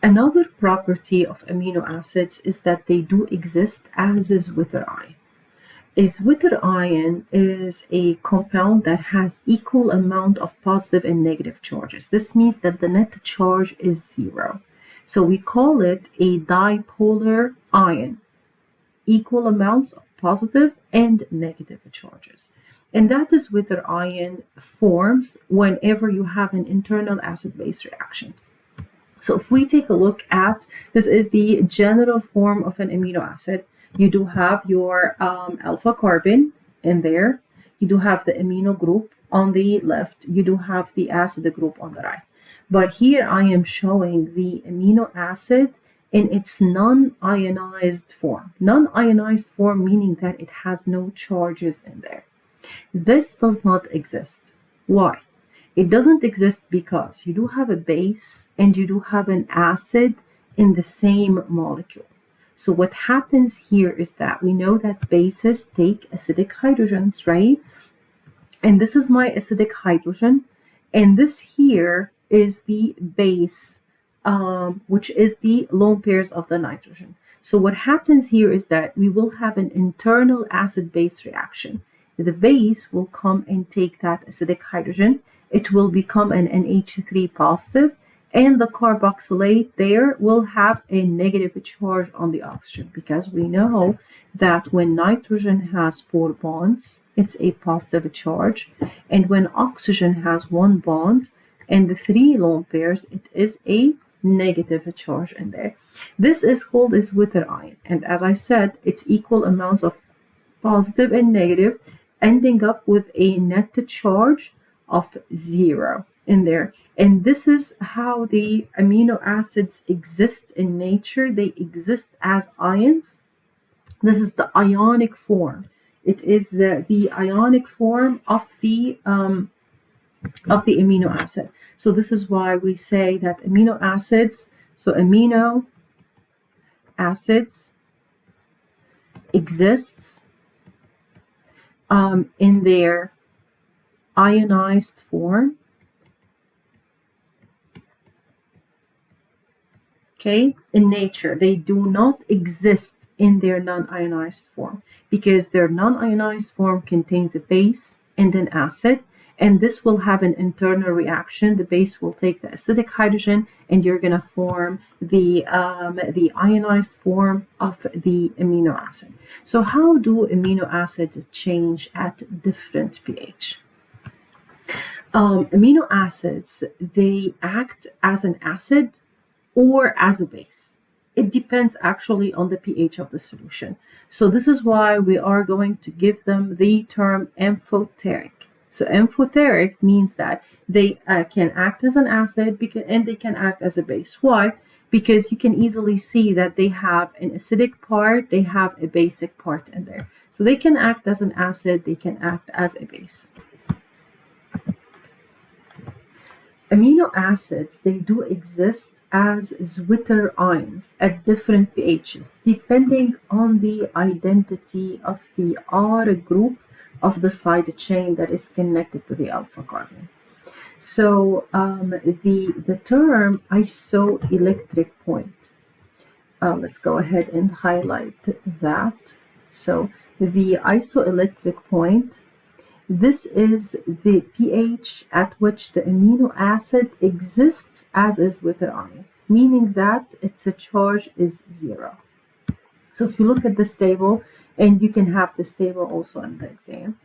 Another property of amino acids is that they do exist as a Zwitterion. A Zwitterion is a compound that has equal amount of positive and negative charges. This means that the net charge is zero. So we call it a dipolar ion, equal amounts of positive and negative charges. And that is Zwitterion forms whenever you have an internal acid-base reaction. So if we take a look at, this is the general form of an amino acid. You do have your alpha carbon in there. You do have the amino group on the left. You do have the acid group on the right. But here I am showing the amino acid in its non-ionized form. Non-ionized form meaning that it has no charges in there. This does not exist. Why? It doesn't exist because you do have a base and you do have an acid in the same molecule. So what happens here is that we know that bases take acidic hydrogens, right? And this is my acidic hydrogen. And this here is the base, which is the lone pairs of the nitrogen. So what happens here is that we will have an internal acid-base reaction. The base will come and take that acidic hydrogen. It will become an NH3 positive, and the carboxylate there will have a negative charge on the oxygen, because we know that when nitrogen has 4 bonds, it's a positive charge, and when oxygen has 1 bond and the 3 lone pairs, it is a negative charge in there. This is called a Zwitterion, and as I said, it's equal amounts of positive and negative, ending up with a net charge of 0 in there. And this is how the amino acids exist in nature. They exist as ions. This is the ionic form. It is the ionic form of the amino acid. So this is why we say that amino acids, so amino acids exists in their ionized form. Okay, in nature, they do not exist in their non-ionized form, because their non-ionized form contains a base and an acid, and this will have an internal reaction. The base will take the acidic hydrogen, and you're going to form the ionized form of the amino acid. So how do amino acids change at different pH? Amino acids, they act as an acid or as a base. It depends actually on the pH of the solution. So this is why we are going to give them the term amphoteric. So amphoteric means that they can act as an acid and they can act as a base. Why? Because you can easily see that they have an acidic part, they have a basic part in there. So they can act as an acid, they can act as a base. Amino acids, they do exist as Zwitterions at different pHs, depending on the identity of the R group of the side chain that is connected to the alpha carbon. So the term isoelectric point, let's go ahead and highlight that. So the isoelectric point, this is the pH at which the amino acid exists as a Zwitterion, meaning that its charge is 0. So if you look at this table, and you can have this table also in the exam,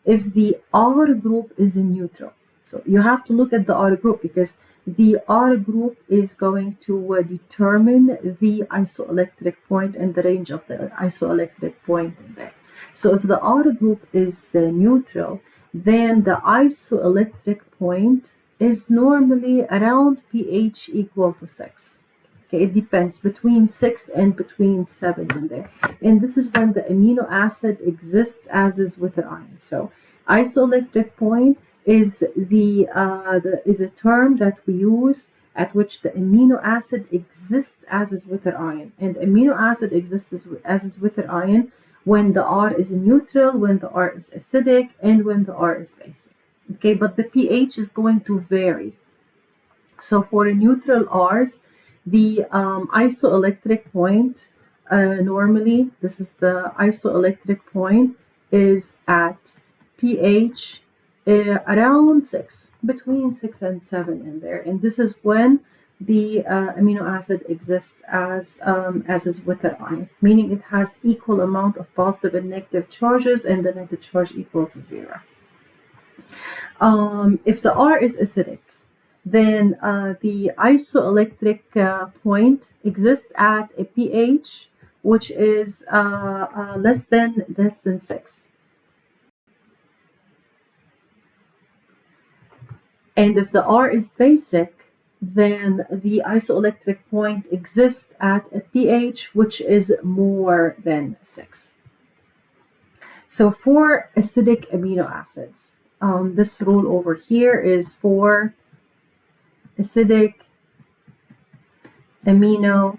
if the R group is neutral, so you have to look at the R group, because the R group is going to determine the isoelectric point and the range of the isoelectric point in there. So if the R group is neutral, then the isoelectric point is normally around pH equal to 6. Okay, it depends between 6 and between 7 in there. And this is when the amino acid exists as is Zwitterion. So isoelectric point is is a term that we use at which the amino acid exists as a Zwitterion. And amino acid exists as a Zwitterion when the R is neutral, when the R is acidic, and when the R is basic. Okay, but the pH is going to vary. So for neutral R's, The isoelectric point, normally, this is the isoelectric point, is at pH around 6, between 6 and 7 in there. And this is when the amino acid exists as a Zwitter ion, meaning it has equal amount of positive and negative charges, and the net charge equal to 0. If the R is acidic, then the isoelectric point exists at a pH which is less than 6. And if the R is basic, then the isoelectric point exists at a pH which is more than 6. So for acidic amino acids, this rule over here is for acidic amino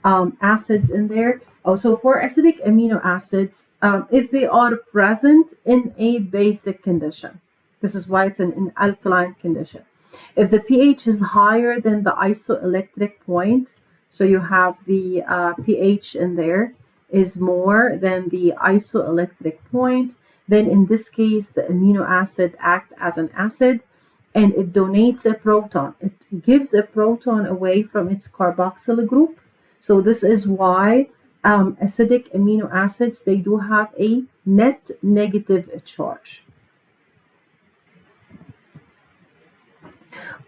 acids in there. So for acidic amino acids, if they are present in a basic condition, this is why it's an alkaline condition. If the pH is higher than the isoelectric point, so you have the pH in there is more than the isoelectric point, then in this case, the amino acid acts as an acid and it donates a proton. It gives a proton away from its carboxyl group. So this is why acidic amino acids, they do have a net negative charge.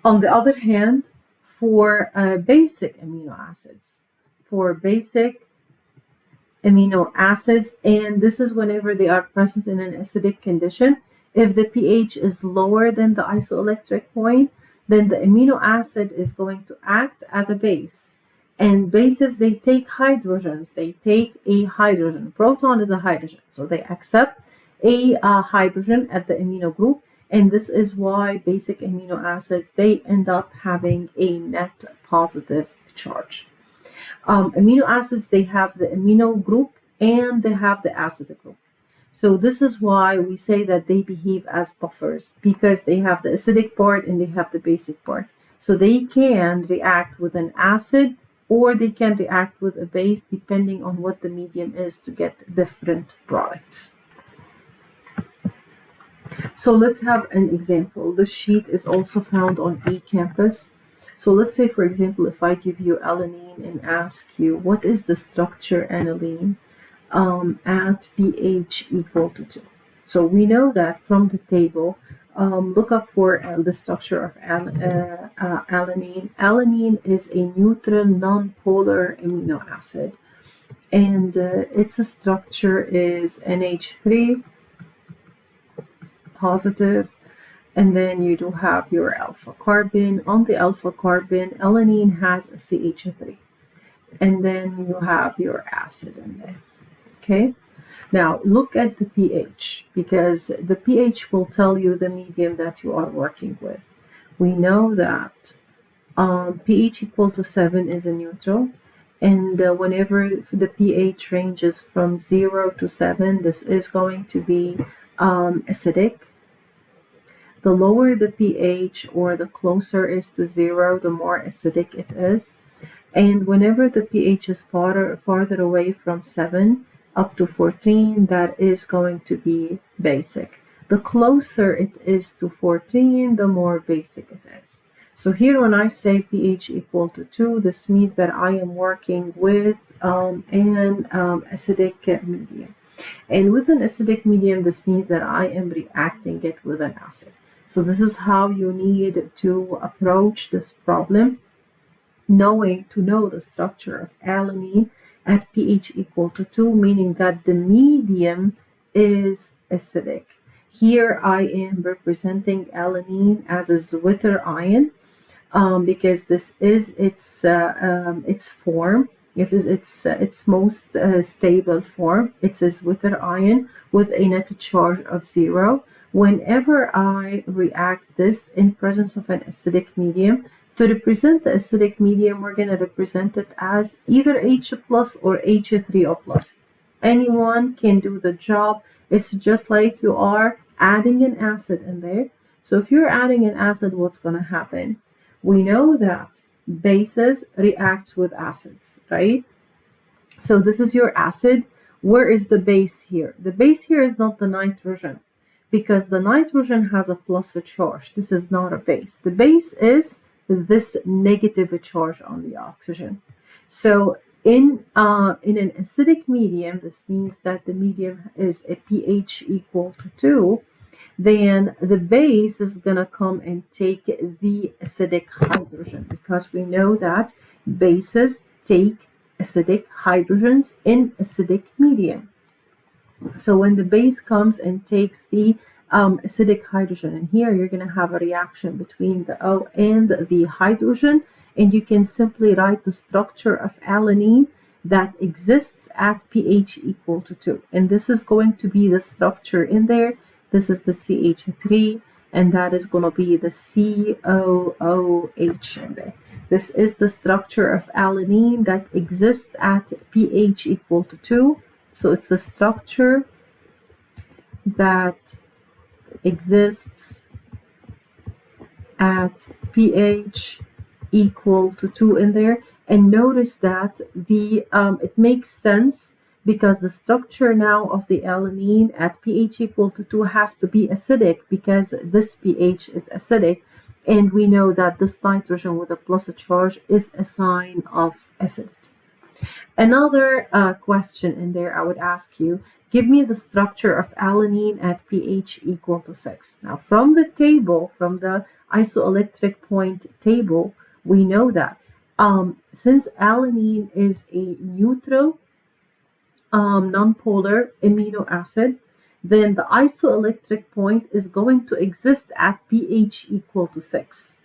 On the other hand, for basic amino acids, and this is whenever they are present in an acidic condition, if the pH is lower than the isoelectric point, then the amino acid is going to act as a base. And bases, they take hydrogens. They take a hydrogen. Proton is a hydrogen. So they accept a hydrogen at the amino group. And this is why basic amino acids, they end up having a net positive charge. Amino acids, they have the amino group and they have the acid group. So this is why we say that they behave as buffers, because they have the acidic part and they have the basic part. So they can react with an acid or they can react with a base depending on what the medium is to get different products. So let's have an example. This sheet is also found on eCampus. So let's say, for example, if I give you alanine and ask you, what is the structure aniline at pH equal to 2? So we know that from the table, look up for the structure of alanine. Alanine is a neutral non-polar amino acid. And its structure is NH3 positive, and then you do have your alpha carbon. On the alpha carbon, alanine has a CH3, and then you have your acid in there. Okay, now look at the pH, because the pH will tell you the medium that you are working with. We know that pH equal to 7 is a neutral, and whenever the pH ranges from 0 to 7, this is going to be acidic. The lower the pH or the closer is to 0, the more acidic it is. And whenever the pH is farther away from 7 up to 14, that is going to be basic. The closer it is to 14, the more basic it is. So here when I say pH equal to 2, this means that I am working with an acidic medium. And with an acidic medium, this means that I am reacting it with an acid. So this is how you need to approach this problem, to know the structure of alanine at pH equal to 2, meaning that the medium is acidic. Here I am representing alanine as a Zwitter ion because this is its form. This is its most stable form. It's a Zwitter ion with a net charge of 0. Whenever I react this in presence of an acidic medium, to represent the acidic medium, we're going to represent it as either H plus or H3O plus. Anyone can do the job. It's just like you are adding an acid in there. So if you're adding an acid, what's going to happen? We know that bases reacts with acids, right? So this is your acid. Where is the base here? The base here is not the nitrogen, because the nitrogen has a plus charge. This is not a base. The base is this negative charge on the oxygen. So in an acidic medium, this means that the medium is a pH equal to 2, then the base is going to come and take the acidic hydrogen, because we know that bases take acidic hydrogens in acidic medium. So when the base comes and takes the acidic hydrogen, and here you're going to have a reaction between the O and the hydrogen, and you can simply write the structure of alanine that exists at pH equal to 2. And this is going to be the structure in there. This is the CH3, and that is going to be the COOH in there. This is the structure of alanine that exists at pH equal to 2. So it's the structure that exists at pH equal to 2 in there. And notice that it makes sense, because the structure now of the alanine at pH equal to 2 has to be acidic, because this pH is acidic. And we know that this nitrogen with a plus charge is a sign of acidity. Another question in there I would ask you, give me the structure of alanine at pH equal to 6. Now from the table, from the isoelectric point table, we know that since alanine is a neutral nonpolar amino acid, then the isoelectric point is going to exist at pH equal to 6.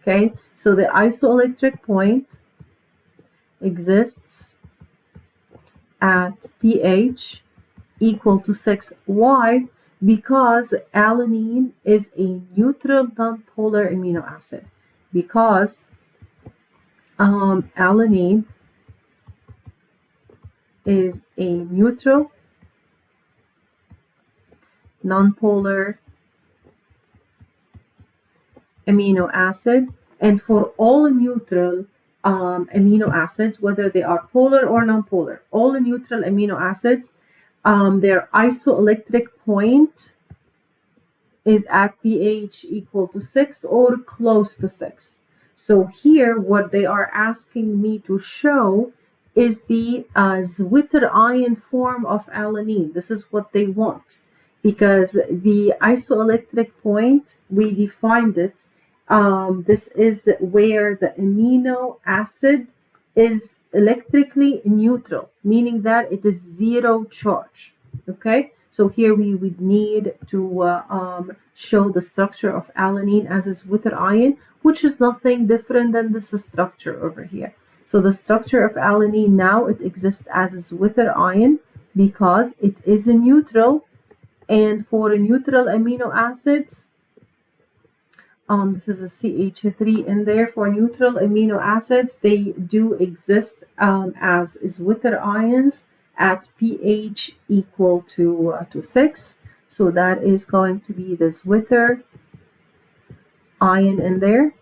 Okay, so the isoelectric point exists at pH equal to 6. Why? Because alanine is a neutral nonpolar amino acid. Because alanine is a neutral nonpolar amino acid, and for all neutral amino acids, whether they are polar or nonpolar, all the neutral amino acids, their isoelectric point is at pH equal to 6 or close to 6. So here what they are asking me to show is the Zwitterion form of alanine. This is what they want, because the isoelectric point, we defined it. This is where the amino acid is electrically neutral, meaning that it is zero charge. Okay, so here we would need to show the structure of alanine as a Zwitterion, which is nothing different than this structure over here. So the structure of alanine now, it exists as a Zwitterion because it is a neutral, and for a neutral amino acids, this is a CH3 in there. For neutral amino acids, they do exist as Zwitterions at pH equal to 6. So that is going to be the Zwitter ion in there.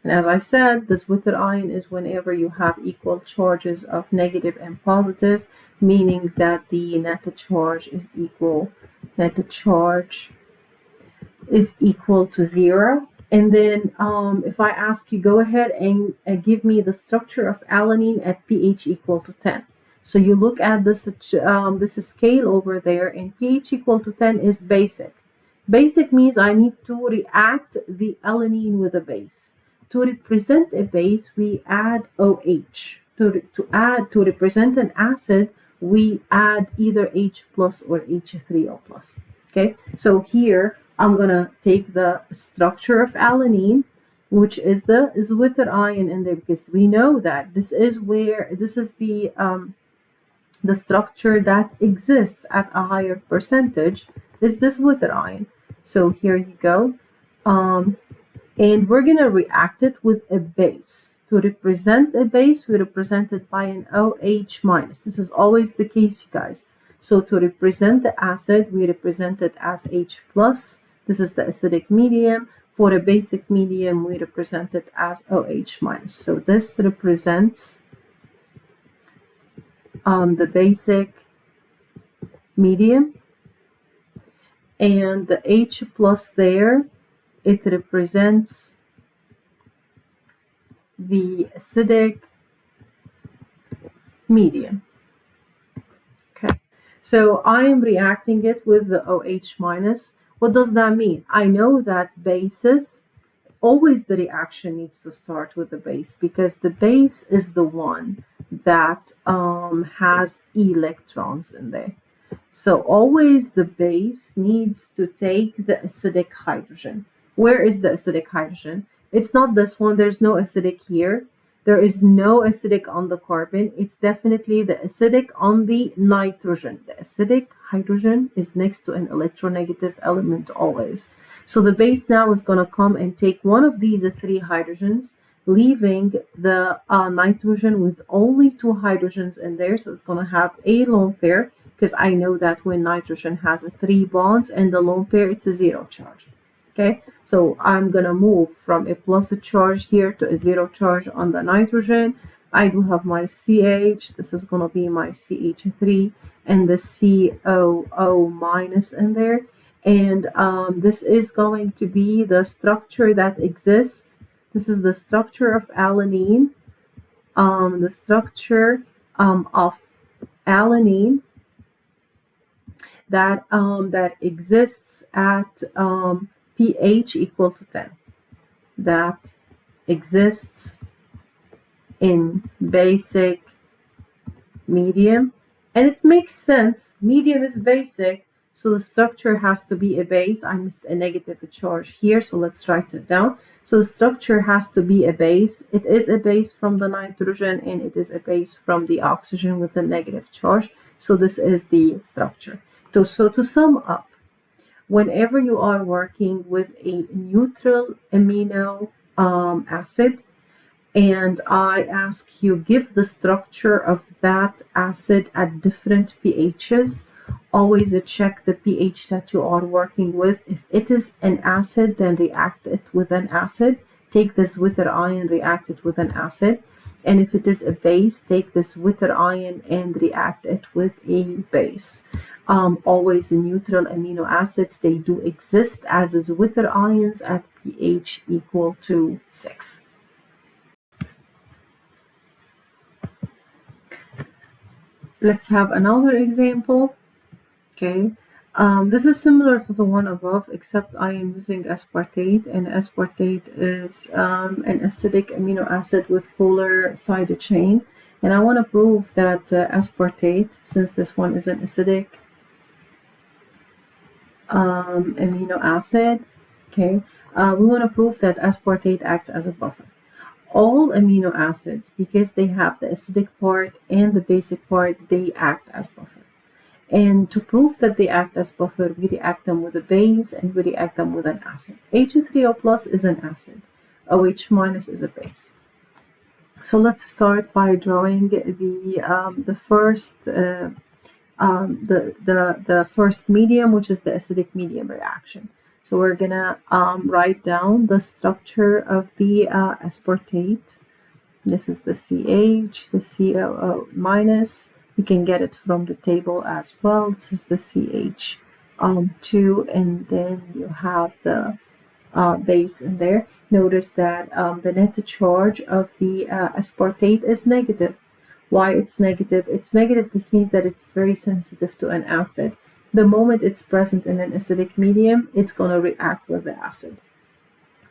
And as I said, the Zwitterion is whenever you have equal charges of negative and positive, meaning that the net charge is equal to 0. And then if I ask you, go ahead and give me the structure of alanine at pH equal to 10. So you look at this scale over there, and pH equal to 10 is basic. Basic means I need to react the alanine with a base. To represent a base, we add OH. To represent an acid, we add either H plus or H3O plus. Okay, so here I'm gonna take the structure of alanine, which is the Zwitterion in there, because we know that this is the structure that exists at a higher percentage is the Zwitterion. So here you go. And we're going to react it with a base. To represent a base, we represent it by an OH minus. This is always the case, you guys. So to represent the acid, we represent it as H plus. This is the acidic medium. For a basic medium, we represent it as OH minus. So this represents the basic medium, and the H plus there, it represents the acidic medium. Okay, so I am reacting it with the OH minus. What does that mean? I know that bases, always the reaction needs to start with the base, because the base is the one that has electrons in there. So always the base needs to take the acidic hydrogen. Where is the acidic hydrogen? It's not this one. There's no acidic here. There is no acidic on the carbon. It's definitely the acidic on the nitrogen. The acidic hydrogen is next to an electronegative element always. So the base now is going to come and take one of these three hydrogens, leaving the nitrogen with only two hydrogens in there. So it's going to have a lone pair, because I know that when nitrogen has three bonds and the lone pair, it's a zero charge. Okay, so I'm going to move from a plus charge here to a zero charge on the nitrogen. I do have my CH. This is going to be my CH3 and the COO minus in there. And this is going to be the structure that exists. This is the structure of alanine. The structure of alanine that exists at pH equal to 10. That exists in basic medium. And it makes sense. Medium is basic, so the structure has to be a base. I missed a negative charge here, so let's write it down. So the structure has to be a base. It is a base from the nitrogen, and it is a base from the oxygen with a negative charge. So this is the structure. So to sum up, whenever you are working with a neutral amino acid, and I ask you give the structure of that acid at different pHs, always check the pH that you are working with. If it is an acid, then react it with an acid. Take the Zwitterion, react it with an acid. And if it is a base, take the Zwitterion and react it with a base. Always in neutral amino acids, they do exist as Zwitterions at pH equal to 6. Let's have another example. Okay, this is similar to the one above, except I am using aspartate, and aspartate is an acidic amino acid with polar side chain. And I want to prove that aspartate, since this one is an acidic amino acid, okay, we want to prove that aspartate acts as a buffer. All amino acids, because they have the acidic part and the basic part, they act as buffer. And to prove that they act as buffer, we react them with a base and we react them with an acid. H3O plus is an acid. OH minus is a base. So let's start by drawing the first medium, which is the acidic medium reaction. So we're gonna write down the structure of the aspartate. This is the CH, the COO minus. You can get it from the table as well. This is the CH2, and then you have the base in there. Notice that the net charge of the aspartate is negative. Why it's negative? It's negative. This means that it's very sensitive to an acid. The moment it's present in an acidic medium, it's going to react with the acid.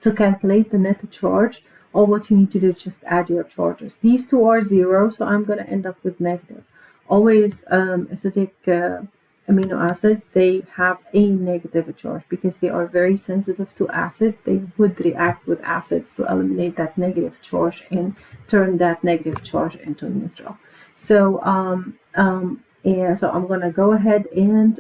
To calculate the net charge, all what you need to do is just add your charges. These two are 0, so I'm going to end up with negative. Always acidic amino acids, they have a negative charge because they are very sensitive to acids. They would react with acids to eliminate that negative charge and turn that negative charge into neutral. So so I'm going to go ahead and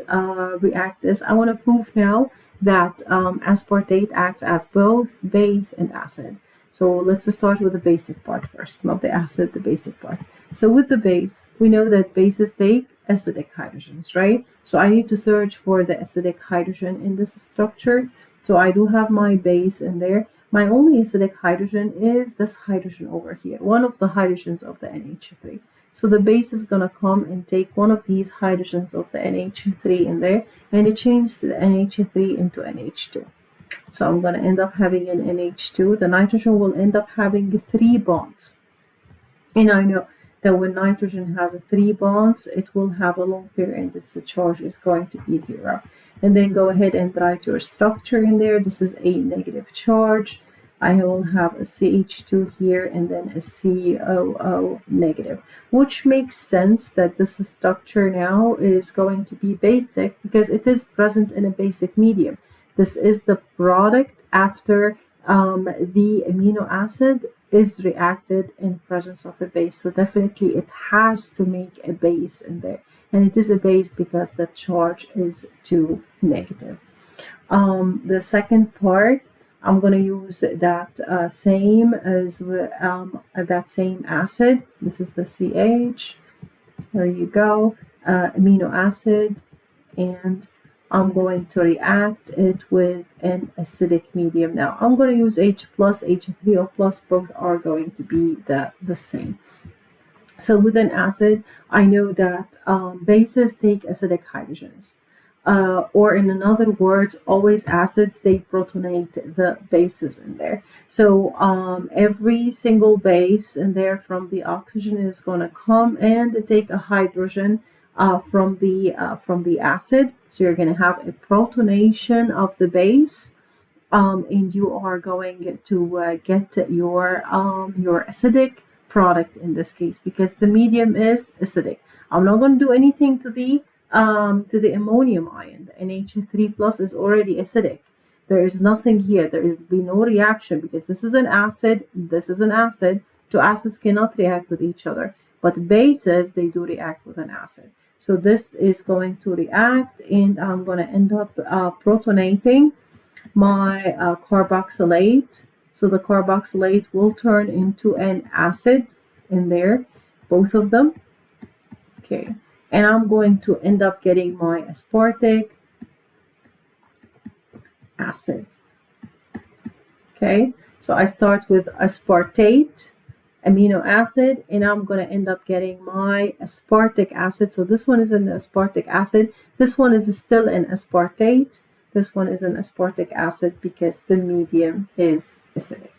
react this. I want to prove now that aspartate acts as both base and acid. So let's start with the basic part first, not the acid, the basic part. So with the base, we know that bases take acidic hydrogens, right? So I need to search for the acidic hydrogen in this structure. So I do have my base in there. My only acidic hydrogen is this hydrogen over here, one of the hydrogens of the NH3. So the base is going to come and take one of these hydrogens of the NH3 in there, and it changes the NH3 into NH2. So I'm going to end up having an NH2. The nitrogen will end up having 3 bonds. And I know that when nitrogen has 3 bonds, it will have a lone pair and its charge is going to be 0. And then go ahead and write your structure in there. This is a negative charge. I will have a CH2 here and then a COO negative, which makes sense that this structure now is going to be basic because it is present in a basic medium. This is the product after the amino acid is reacted in presence of a base. So definitely it has to make a base in there. And it is a base because the charge is 2 negative. The second part, I'm going to use that same as that same acid. This is the CH. There you go. Amino acid. And I'm going to react it with an acidic medium. Now I'm going to use H plus, H3O plus. Both are going to be the same. So with an acid, I know that bases take acidic hydrogens. Or in other words, always acids, they protonate the bases in there. So every single base in there from the oxygen is going to come and take a hydrogen from the acid. So you're going to have a protonation of the base, and you are going to get your acidic product in this case because the medium is acidic. I'm not going to do anything to the ammonium ion. The NH3 plus is already acidic. There is nothing here. There will be no reaction because this is an acid. This is an acid. Two acids cannot react with each other, but bases, they do react with an acid. So this is going to react, and I'm going to end up protonating my carboxylate. So the carboxylate will turn into an acid in there, both of them. Okay. And I'm going to end up getting my aspartic acid. Okay, so I start with aspartate amino acid, and I'm going to end up getting my aspartic acid. So this one is an aspartic acid. This one is still an aspartate. This one is an aspartic acid because the medium is acidic.